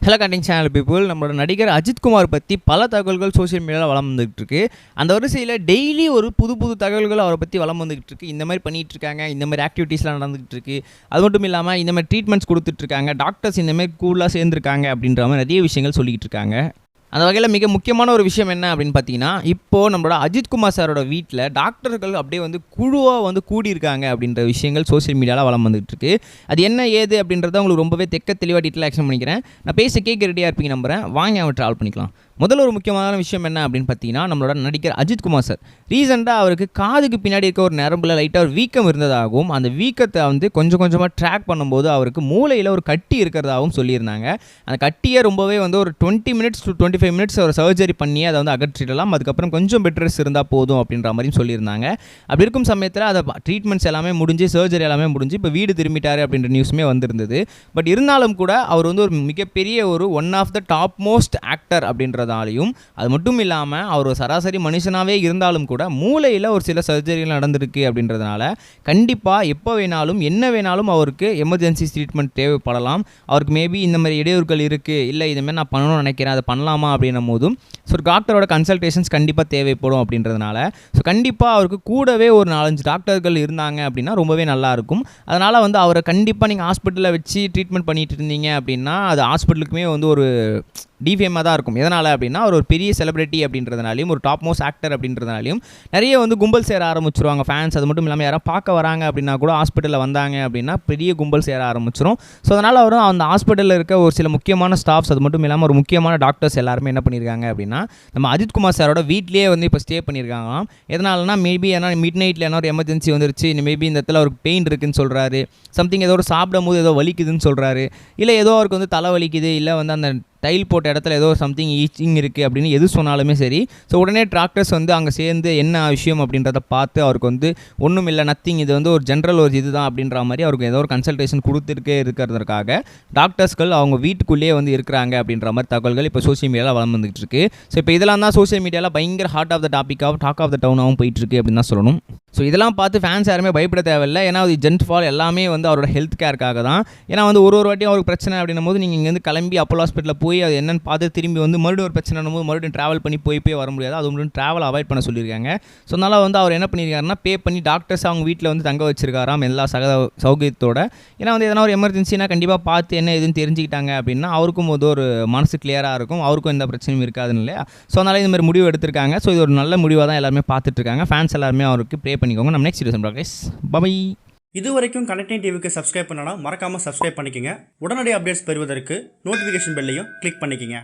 Hello கண்டிங் channel people, நம்மளோட நடிகர் அஜித் குமார் பற்றி பல தகவல்கள் சோஷியல் மீடியாவில் வளம் வந்துகிட்டு இருக்கு. அந்த வரிசையில் டெய்லி ஒரு புது புது தகவல்கள் அவரை பற்றி வளம் வந்துகிட்டு இருக்கு. இந்த மாதிரி பண்ணிகிட்டு இருக்காங்க, இந்த மாதிரி ஆக்டிவிட்டீஸ்லாம் நடந்துகிட்டு இருக்கு. அது மட்டும் இல்லாமல் இந்த மாதிரி ட்ரீட்மெண்ட்ஸ் கொடுத்துட்ருக்காங்க, டாக்டர்ஸ் இந்த மாதிரி கூலாக சேர்ந்துருக்காங்க அப்படின்ற மாதிரி நிறைய விஷயங்கள் சொல்லிக்கிட்டு இருக்காங்க. அந்த வகையில் மிக முக்கியமான ஒரு விஷயம் என்ன அப்படின்னு பார்த்தீங்கன்னா, இப்போது நம்மளோட அஜித் குமார் சாரோட வீட்டில் டாக்டர்கள் அப்படியே வந்து குழுவாக கூடியிருக்காங்க அப்படின்ற விஷயங்கள் சோஷியல் மீடியாவில் வளம் வந்துகிட்டு இருக்கு. அது என்ன ஏது அப்படின்றத உங்களுக்கு ரொம்பவே தெளிவாக டீட்டெயிலாக எக்ஸ்பிளைன் பண்ணிக்கிறேன். நான் பேச கேட்க ரெடியாக இருப்பீங்க நம்புகிறேன். வாங்க அவன் ட்ராவல் பண்ணிக்கலாம். முதல்ல ஒரு முக்கியமான விஷயம் என்ன அப்படின்னு பார்த்தீங்கன்னா, நம்மளோட நடிகர் அஜித் குமார் சார் ரீசெண்டாக அவருக்கு காதுக்கு பின்னாடி இருக்க ஒரு நரம்பில் லைட்டாக ஒரு வீக்கம் இருந்ததாகவும், அந்த வீக்கத்தை கொஞ்சம் கொஞ்சமாக ட்ராக் பண்ணும்போது அவருக்கு மூளையில் ஒரு கட்டி இருக்கிறதாகவும் சொல்லியிருந்தாங்க. அந்த கட்டியை ரொம்பவே ஒரு 20 minutes to 25 minutes ஒரு சர்ஜரி பண்ணி அதை அகற்றிடலாம், அதுக்கப்புறம் கொஞ்சம் பெட்ரெஸ் இருந்தால் போதும் அப்படின்ற மாதிரியும் சொல்லியிருந்தாங்க. அப்படி இருக்கும் சமயத்தில் அதை ட்ரீட்மெண்ட்ஸ் எல்லாமே முடிஞ்சு, சர்ஜரி எல்லாமே முடிஞ்சு இப்போ வீடு திரும்பிட்டார் அப்படின்ற நியூஸுமே வந்திருந்தது. பட் இருந்தாலும் கூட அவர் ஒரு மிகப்பெரிய one of the top most actor அப்படின்ற அது மட்டும் இல்லாமல் அவர் சராசரி மனுஷனாகவே இருந்தாலும் கூட மூளையில் ஒரு சில சர்ஜரிகள் நடந்திருக்கு அப்படின்றதுனால கண்டிப்பாக எப்போ வேணாலும் என்ன வேணாலும் அவருக்கு எமர்ஜென்சி ட்ரீட்மெண்ட் தேவைப்படலாம். அவருக்கு மேபி இந்த மாதிரி இடையூறுகள் இருக்குது, இல்லை இதுமாதிரி நான் பண்ணணும்னு நினைக்கிறேன், அதை பண்ணலாமா அப்படின்னும் போதும் ஸோ டாக்டரோட கன்சல்டேஷன்ஸ் கண்டிப்பாக தேவைப்படும் அப்படின்றதுனால ஸோ கண்டிப்பாக அவருக்கு கூடவே ஒரு 4-5 டாக்டர்கள் இருந்தாங்க அப்படின்னா ரொம்பவே நல்லாயிருக்கும். அதனால் அவரை கண்டிப்பாக நீங்கள் ஹாஸ்பிட்டலில் வச்சு ட்ரீட்மெண்ட் பண்ணிட்டு இருந்தீங்க அப்படின்னா அது ஹாஸ்பிட்டலுக்குமே ஒரு டிஃபேமாக தான் இருக்கும். எதனால் அப்படின்னா அவர் ஒரு பெரிய செலிபிரிட்டி அப்படின்றதுனாலையும், ஒரு டாப் மோஸ்ட் ஆக்டர் அப்படின்றதுனாலையும் நிறைய கும்பல் சேர ஆரம்பிச்சிருவாங்க ஃபேன்ஸ். அது மட்டும் இல்லாமல் யாராவது பார்க்க வராங்க அப்படின்னா கூட ஹாஸ்பிட்டலில் வந்தாங்க அப்படின்னா பெரிய கும்பல் சேர ஆரம்பிச்சிடும். ஸோ அதனால் அவரும் அந்த ஹாஸ்பிட்டலில் இருக்க ஒரு சில முக்கியமான ஸ்டாஃப்ஸ், அது மட்டும் இல்லாமல் ஒரு முக்கியமான டாக்டர்ஸ் எல்லாருமே என்ன பண்ணியிருக்காங்க அப்படின்னா நம்ம அஜித் குமார் சாரோட வீட்லேயே இப்போ ஸ்டே பண்ணியிருக்காங்களாம். எதனாலனா மேபி ஏன்னா மிட் நைட்டில் ஒரு எமர்ஜென்சி வந்துருச்சு, மேபி இந்த இடத்துல அவருக்கு பெயின் இருக்குதுன்னு சொல்கிறாரு, சம்திங் ஏதோ ஒரு சாப்பிடும் போது ஏதோ வலிக்குதுன்னு சொல்கிறாரு, இல்லை ஏதோ அவருக்கு தலை வலிக்குது, இல்லை அந்த டைல் போட்ட இடத்துல ஏதோ சம்திங் ஈச்சிங் இருக்குது அப்படின்னு எது சொன்னாலுமே சரி, ஸோ உடனே டாக்டர்ஸ் அங்கே சேர்ந்து என்ன விஷயம் அப்படின்றத பார்த்து அவருக்கு ஒன்றும் இல்லை, நத்திங், இது ஒரு ஜென்ரல் ஒரு இதுதான் அப்படின்ற மாதிரி அவருக்கு ஏதோ ஒரு கன்சல்டேஷன் கொடுத்துருக்கே இருக்கிறதுக்காக டாக்டர்ஸ்கள் அவங்க வீட்டுக்குள்ளேயே இருக்கிறாங்க அப்படின்ற மாதிரி தகவல்கள் இப்போ சோஷியல் மீடியாவில் வளர்ந்து வந்துகிட்டு இருக்கு. ஸோ இப்போ இதெல்லாம் தான் சோஷியல் மீடியாவில் பயங்கர ஹார்ட் ஆஃப் த டாப்பிக்காகவும் டாக் ஆஃப் த டவுனாகவும் போயிட்டுருக்கு அப்படின்னு தான் சொல்லணும். ஸோ இதெல்லாம் பார்த்து ஃபேன்ஸ் யாருமே பயப்பட தேவையில்லை. ஏன்னா அது ஜென்ட் ஃபால் எல்லாமே அவரோட ஹெல்த் கேருக்காக தான். ஏன்னா ஒரு வாட்டியும் அவருக்கு பிரச்சனை அப்படின்னும் போது நீங்கள் இங்கேருந்து கிளம்பி அப்போலோ ஹாஸ்பிட்டலில் போய் அது என்னென்னு பார்த்து திரும்பி மறுபடியும் ஒரு பிரச்சனை போது மறுபடியும் ட்ராவல் பண்ணி போய் வர முடியாது. அது மட்டும் ட்ராவல் அவாய்ட் பண்ண சொல்லியிருக்காங்க. ஸோ அதனால் அவர் என்ன பண்ணியிருக்காருன்னா பே பண்ணி டாக்டர்ஸ் அவங்க வீட்டில் தங்க வச்சிருக்காராம் எல்லா சௌகரியத்தோட. ஏன்னா எதனா ஒரு எமர்ஜென்சினா கண்டிப்பாக பார்த்து என்ன எதுன்னு தெரிஞ்சுக்கிட்டாங்க அப்படின்னா அவருக்கும் ஒரு மனசு கிளியராக இருக்கும், அவருக்கும் எந்த பிரச்சனையும் இருக்காதுன்னு இல்லையா. ஸோ அதனால் இந்த மாதிரி முடிவு எடுத்திருக்காங்க. ஸோ இது ஒரு நல்ல முடிவாக தான் எல்லாருமே பார்த்துட்டு இருக்காங்க. ஃபேன்ஸ் எல்லாருமே அவருக்கு ப்ரே பண்ணிக்கோங்க. நம்ம நெக்ஸ்ட் வீடியோ சந்திப்போம். பை. இது வரைக்கும் கனெக்டிங் டிவிக்கு சப்ஸ்கிரைப் பண்ணனா மறக்காமல் சப்ஸ்கிரைப் பண்ணிக்கங்க. உடனடி அப்டேட்ஸ் பெறுவதற்கு நோட்டிஃபிகேஷன் பெல்லையும் கிளிக் பண்ணிக்கங்க.